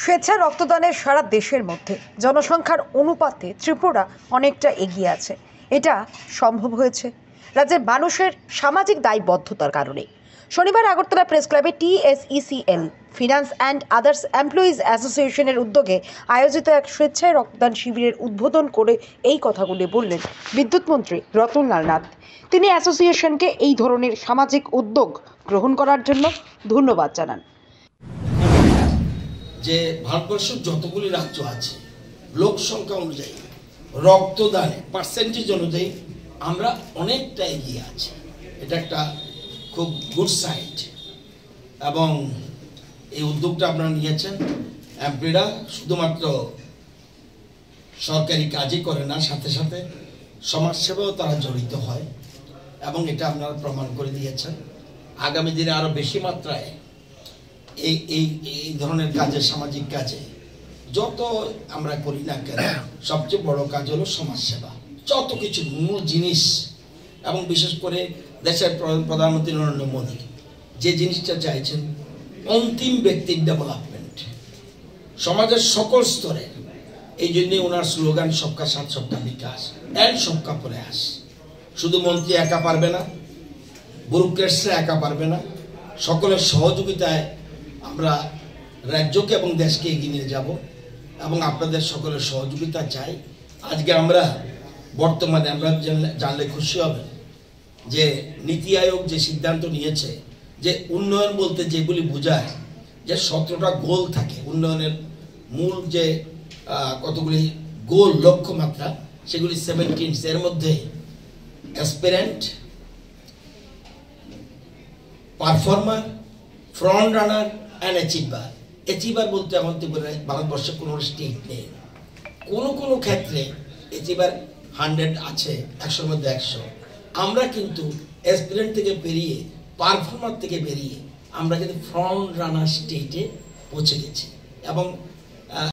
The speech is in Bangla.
স্বেচ্ছা রক্তদানের সারা দেশের মধ্যে জনসংখ্যার অনুপাতে ত্রিপুরা অনেকটা এগিয়ে আছে। এটা সম্ভব হয়েছে রাজ্যের মানুষের সামাজিক দায়বদ্ধতার কারণে। শনিবার আগরতলা প্রেস ক্লাবে TSECL finance and others employees অ্যাসোসিয়েশনের উদ্যোগে আয়োজিত এক স্বেচ্ছায় রক্তদান শিবিরের উদ্বোধন করে এই কথাগুলি বললেন বিদ্যুৎ মন্ত্রী রতনলাল নাথ। তিনি অ্যাসোসিয়েশনকে এই ধরনের সামাজিক উদ্যোগ গ্রহণ করার জন্য ধন্যবাদ জানান। যে ভারতবর্ষের যতগুলি রাজ্য আছে লোক সংখ্যা অনুযায়ী রক্তদানে পার্সেন্টেজ অনুযায়ী আমরা অনেকটা এগিয়ে আছি। এটা একটা খুব গুড সাইড এবং এই উদ্যোগটা আপনারা নিয়েছেন। এমপিরা শুধুমাত্র সরকারি কাজই করে না, সাথে সাথে সমাজসেবাও তারা জড়িত হয় এবং এটা আপনারা প্রমাণ করে দিয়েছেন। আগামী দিনে আরো বেশি মাত্রায় এই ধরনের কাজে, সামাজিক কাজে যত আমরা করি না কেন, সবচেয়ে বড় কাজ হলো সমাজসেবা। যত কিছু মূল জিনিস এবং বিশেষ করে দেশের প্রধানমন্ত্রী নরেন্দ্র মোদী যে জিনিসটা চাইছেন, অন্তিম ব্যক্তির ডেভেলপমেন্ট সমাজের সকল স্তরে। এই জন্যে ওনার স্লোগান সবকা সাথ সবকা বিকাশ অ্যান্ড সবকা প্রয়াস। শুধু মন্ত্রী একা পারবে না, ব্যুরোক্রেটসরা একা পারবে না, সকলের সহযোগিতায় আমরা রাজ্যকে এবং দেশকে এগিয়ে নিয়ে যাব এবং আপনাদের সকলের সহযোগিতা চাই। আজকে আমরা বর্তমানে আমরা জানলে খুশি হবেন যে নীতি আয়োগ যে সিদ্ধান্ত নিয়েছে যে উন্নয়ন বলতে যেগুলি বোঝায় যে 17টা গোল থাকে, উন্নয়নের মূল যে কতগুলি গোল লক্ষ্যমাত্রা সেগুলি 17। এর মধ্যে aspirant, performer, front runner and achiever. Achiever বলতে আমাদের ভারতবর্ষে কোনো স্টেট নেই। কোনো ক্ষেত্রে অ্যাচিভার 100 আছে, 100-র মধ্যে 100। আমরা কিন্তু অ্যাসপিরেন্ট থেকে বেরিয়ে, পারফর্মার থেকে বেরিয়ে আমরা কিন্তু ফ্রন্ট রানার স্টেটে পৌঁছে গেছি এবং